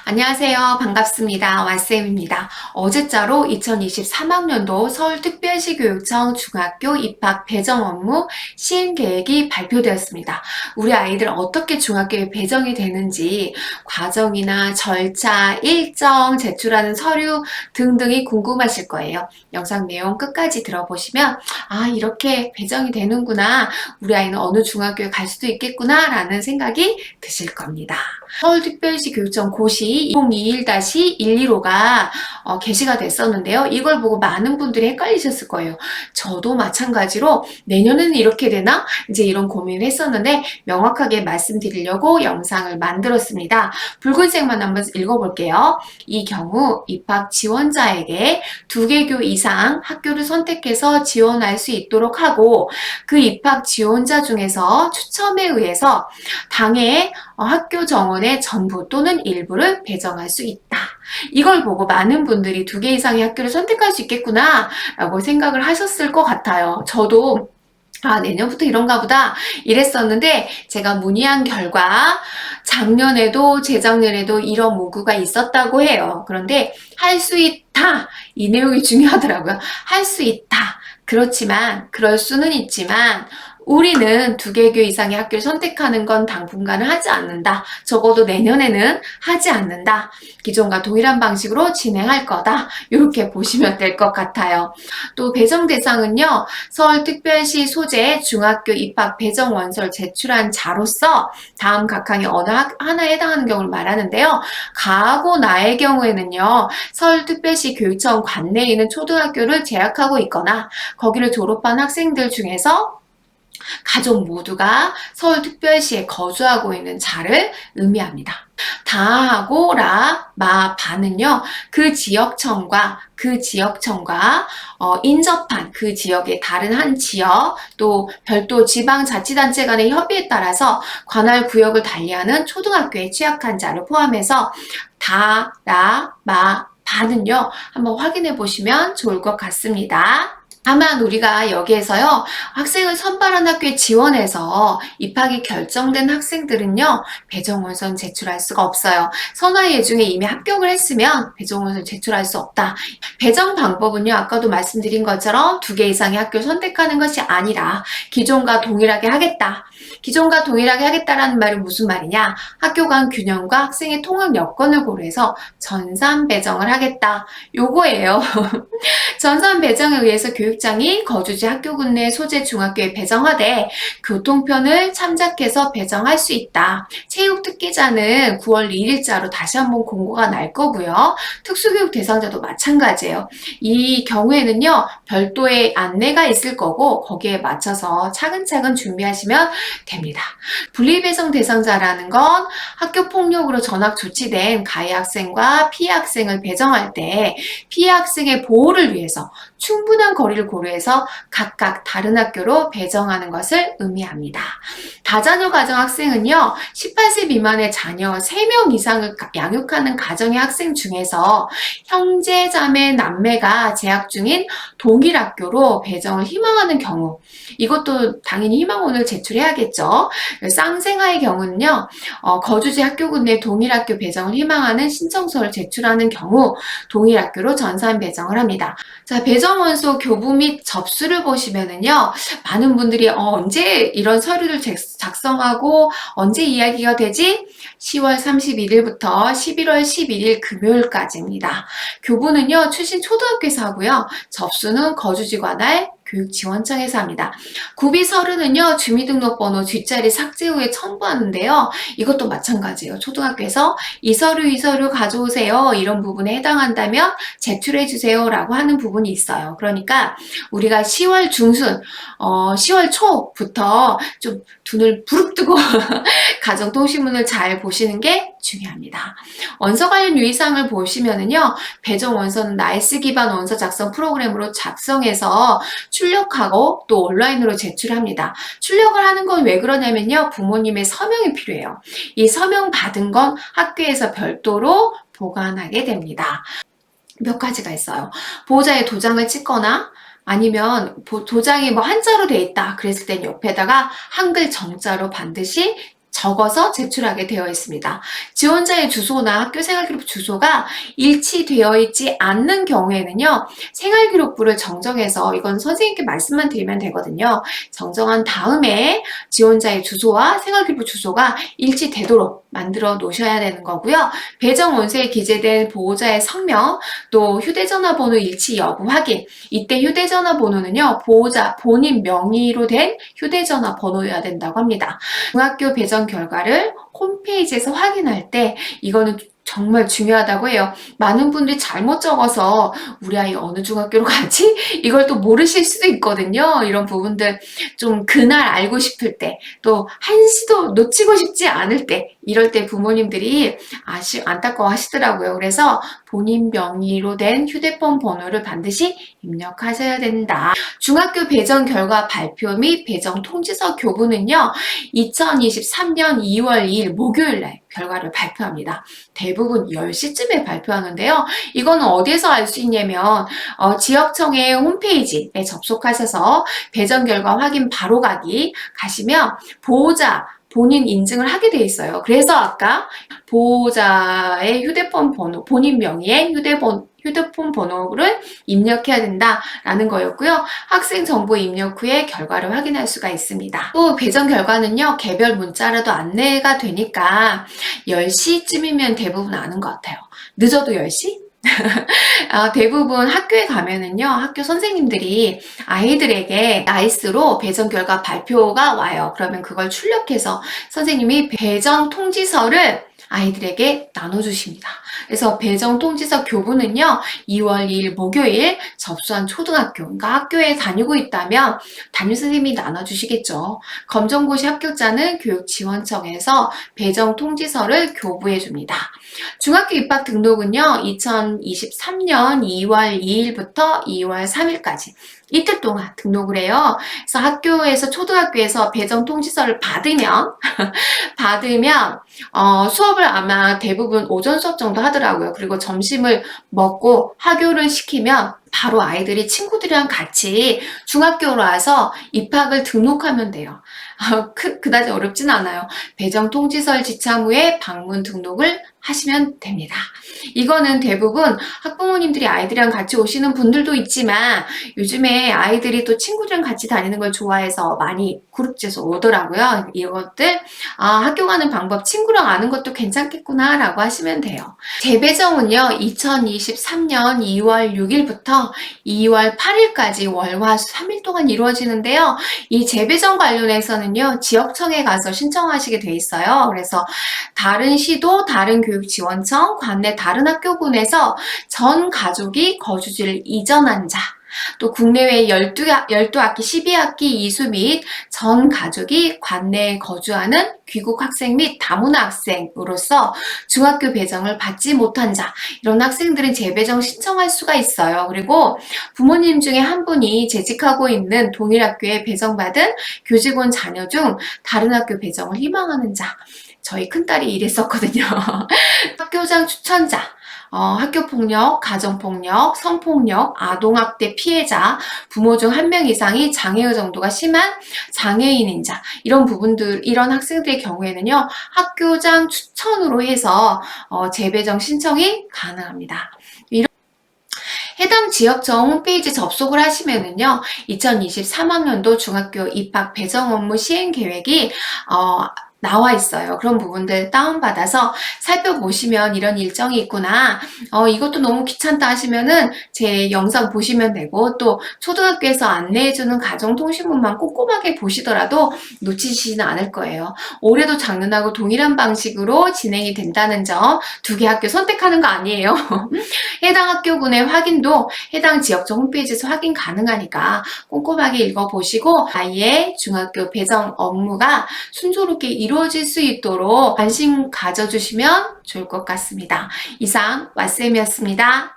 안녕하세요. 반갑습니다. 왓쌤입니다. 어제자로 2023학년도 서울특별시 교육청 중학교 입학 배정 업무 시행 계획이 발표되었습니다. 우리 아이들 어떻게 중학교에 배정이 되는지 과정이나 절차, 일정, 제출하는 서류 등등이 궁금하실 거예요. 영상 내용 끝까지 들어보시면 이렇게 배정이 되는구나. 우리 아이는 어느 중학교에 갈 수도 있겠구나 라는 생각이 드실 겁니다. 서울특별시 교육청 고시 2021-115가 게시가 됐었는데요. 이걸 보고 많은 분들이 헷갈리셨을 거예요. 저도 마찬가지로 내년에는 이렇게 되나? 이제 이런 고민을 했었는데 명확하게 말씀드리려고 영상을 만들었습니다. 붉은색만 한번 읽어볼게요. 이 경우 입학 지원자에게 2개교 이상 학교를 선택해서 지원할 수 있도록 하고 그 입학 지원자 중에서 추첨에 의해서 당해 학교 정원의 전부 또는 일부를 배정할 수 있다. 이걸 보고 많은 분들이 2개 이상의 학교를 선택할 수 있겠구나 라고 생각을 하셨을 것 같아요. 저도 내년부터 이런가 보다 이랬었는데 제가 문의한 결과 작년에도 재작년에도 이런 문구가 있었다고 해요. 그런데 할 수 있다. 이 내용이 중요하더라고요. 할 수 있다. 그렇지만 그럴 수는 있지만 우리는 2개교 이상의 학교를 선택하는 건 당분간은 하지 않는다. 적어도 내년에는 하지 않는다. 기존과 동일한 방식으로 진행할 거다. 이렇게 보시면 될 것 같아요. 또 배정 대상은요. 서울특별시 소재 중학교 입학 배정 원서를 제출한 자로서 다음 각항의 어느 하나에 해당하는 경우를 말하는데요. 가하고 나의 경우에는요. 서울특별시 교육청 관내에 있는 초등학교를 재학하고 있거나 거기를 졸업한 학생들 중에서 가족 모두가 서울특별시에 거주하고 있는 자를 의미합니다. 다하고 라, 마, 바는요. 그 지역청과 인접한 그 지역의 다른 한 지역 또 별도 지방자치단체 간의 협의에 따라서 관할 구역을 달리하는 초등학교에 취약한 자를 포함해서 다, 라, 마, 바는요. 한번 확인해 보시면 좋을 것 같습니다. 다만 우리가 여기에서요. 학생을 선발한 학교에 지원해서 입학이 결정된 학생들은요. 배정원서는 제출할 수가 없어요. 선화 예중에 이미 합격을 했으면 배정원서를 제출할 수 없다. 배정 방법은요. 아까도 말씀드린 것처럼 2개 이상의 학교를 선택하는 것이 아니라 기존과 동일하게 하겠다. 기존과 동일하게 하겠다라는 말은 무슨 말이냐? 학교 간 균형과 학생의 통학 여건을 고려해서 전산 배정을 하겠다. 요거예요. 전산 배정에 의해서 교육장이 거주지 학교군 내 소재 중학교에 배정하되 교통편을 참작해서 배정할 수 있다. 체육특기자는 9월 2일자로 다시 한번 공고가 날 거고요. 특수교육 대상자도 마찬가지예요. 이 경우에는요. 별도의 안내가 있을 거고 거기에 맞춰서 차근차근 준비하시면 됩니다. 분리배정 대상자라는 건 학교폭력으로 전학 조치된 가해 학생과 피해 학생을 배정할 때 피해 학생의 보호를 위해서 충분한 거리를 고려해서 각각 다른 학교로 배정하는 것을 의미합니다. 다자녀 가정 학생은요. 18세 미만의 자녀 3명 이상을 양육하는 가정의 학생 중에서 형제, 자매, 남매가 재학 중인 동일 학교로 배정을 희망하는 경우 이것도 당연히 희망원을 제출해야겠죠. 쌍생아의 경우는요. 거주지 학교군 내 동일 학교 배정을 희망하는 신청서를 제출하는 경우 동일 학교로 전산 배정을 합니다. 자, 배정원서 교부 및 접수를 보시면은요, 많은 분들이 언제 이런 서류를 작성하고 언제 이야기가 되지? 10월 31일부터 11월 11일 금요일까지입니다. 교부는요, 출신 초등학교에서 하고요, 접수는 거주지 관할 교육지원청에서 합니다. 구비 서류는요, 주민등록번호 뒷자리 삭제 후에 첨부하는데요. 이것도 마찬가지예요. 초등학교에서 이 서류 가져오세요. 이런 부분에 해당한다면 제출해주세요. 라고 하는 부분이 있어요. 그러니까 우리가 10월 중순, 10월 초부터 좀 눈을 부릅뜨고 가정통신문을 잘 보시는 게 중요합니다. 원서 관련 유의사항을 보시면은요, 배정 원서는 나이스 기반 원서 작성 프로그램으로 작성해서 출력하고 또 온라인으로 제출합니다. 출력을 하는 건 왜 그러냐면요, 부모님의 서명이 필요해요. 이 서명 받은 건 학교에서 별도로 보관하게 됩니다. 몇 가지가 있어요. 보호자의 도장을 찍거나 아니면 도장이 한자로 돼 있다. 그랬을 땐 옆에다가 한글 정자로 반드시 적어서 제출하게 되어 있습니다. 지원자의 주소나 학교 생활기록 주소가 일치되어 있지 않는 경우에는요, 생활기록부를 정정해서 이건 선생님께 말씀만 드리면 되거든요. 정정한 다음에 지원자의 주소와 생활기록 주소가 일치되도록 만들어 놓으셔야 되는 거고요. 배정 원서에 기재된 보호자의 성명, 또 휴대전화 번호 일치 여부 확인. 이때 휴대전화 번호는요, 보호자 본인 명의로 된 휴대전화 번호여야 된다고 합니다. 중학교 배정 결과를 홈페이지에서 확인할 때 이거는 정말 중요하다고 해요. 많은 분들이 잘못 적어서 우리 아이 어느 중학교로 가지? 이걸 또 모르실 수도 있거든요. 이런 부분들 좀 그날 알고 싶을 때, 또 한시도 놓치고 싶지 않을 때, 이럴 때 부모님들이 안타까워 하시더라고요. 그래서 본인 명의로 된 휴대폰 번호를 반드시 입력하셔야 된다. 중학교 배정 결과 발표 및 배정 통지서 교부는요, 2023년 2월 2일 목요일 날 결과를 발표합니다. 대부분 10시쯤에 발표하는데요. 이거는 어디에서 알 수 있냐면 지역청의 홈페이지에 접속하셔서 배정 결과 확인 바로 가기 가시면 보호자 본인 인증을 하게 돼 있어요. 그래서 아까 보호자의 휴대폰 번호, 본인 명의의 휴대폰 번호를 입력해야 된다라는 거였고요. 학생 정보 입력 후에 결과를 확인할 수가 있습니다. 또 배정 결과는요, 개별 문자라도 안내가 되니까 10시쯤이면 대부분 아는 것 같아요. 늦어도 10시? 대부분 학교에 가면은요, 학교 선생님들이 아이들에게 나이스로 배정 결과 발표가 와요. 그러면 그걸 출력해서 선생님이 배정 통지서를 아이들에게 나눠주십니다. 그래서 배정 통지서 교부는요, 2월 2일 목요일 접수한 초등학교, 그러니까 학교에 다니고 있다면 담임선생님이 나눠주시겠죠. 검정고시 합격자는 교육지원청에서 배정 통지서를 교부해줍니다. 중학교 입학 등록은요, 2023년 2월 2일부터 2월 3일까지 이틀 동안 등록을 해요. 그래서 학교에서, 초등학교에서 배정 통지서를 받으면 수업을 아마 대부분 오전 수업 정도 하더라고요. 그리고 점심을 먹고 하교를 시키면 바로 아이들이 친구들이랑 같이 중학교로 와서 입학을 등록하면 돼요. 그다지 어렵진 않아요. 배정 통지서를 지참 후에 방문 등록을 하시면 됩니다. 이거는 대부분 학부모님들이 아이들이랑 같이 오시는 분들도 있지만 요즘에 아이들이 또 친구들이랑 같이 다니는 걸 좋아해서 많이 그룹지에서 오더라고요. 이것들 학교 가는 방법, 친구랑 아는 것도 괜찮겠구나 라고 하시면 돼요. 재배정은요, 2023년 2월 6일부터 2월 8일까지 월화 3일 동안 이루어지는데요. 이 재배정 관련해서는요, 지역청에 가서 신청하시게 돼 있어요. 그래서 다른 시도, 다른 교육지원청, 관내 다른 학교군에서 전 가족이 거주지를 이전한 자, 또 국내외 12학기, 12학기 이수 및 전 가족이 관내에 거주하는 귀국 학생 및 다문화 학생으로서 중학교 배정을 받지 못한 자, 이런 학생들은 재배정 신청할 수가 있어요. 그리고 부모님 중에 한 분이 재직하고 있는 동일 학교에 배정받은 교직원 자녀 중 다른 학교 배정을 희망하는 자, 저희 큰딸이 이랬었거든요. 학교장 추천자, 학교폭력, 가정폭력, 성폭력, 아동학대 피해자, 부모 중 한 명 이상이 장애의 정도가 심한 장애인인 자, 이런 부분들, 이런 학생들의 경우에는요, 학교장 추천으로 해서 재배정 신청이 가능합니다. 해당 지역청 홈페이지 접속을 하시면은요, 2023학년도 중학교 입학 배정 업무 시행 계획이 나와 있어요. 그런 부분들 다운받아서 살펴보시면 이런 일정이 있구나. 이것도 너무 귀찮다 하시면은 제 영상 보시면 되고, 또 초등학교에서 안내해주는 가정통신문만 꼼꼼하게 보시더라도 놓치시지는 않을 거예요. 올해도 작년하고 동일한 방식으로 진행이 된다는 점, 두 개 학교 선택하는 거 아니에요. 해당 학교군의 확인도 해당 지역청 홈페이지에서 확인 가능하니까 꼼꼼하게 읽어보시고 아이의 중학교 배정 업무가 순조롭게 이루어질 수 있도록 관심 가져주시면 좋을 것 같습니다. 이상 왓쌤이었습니다.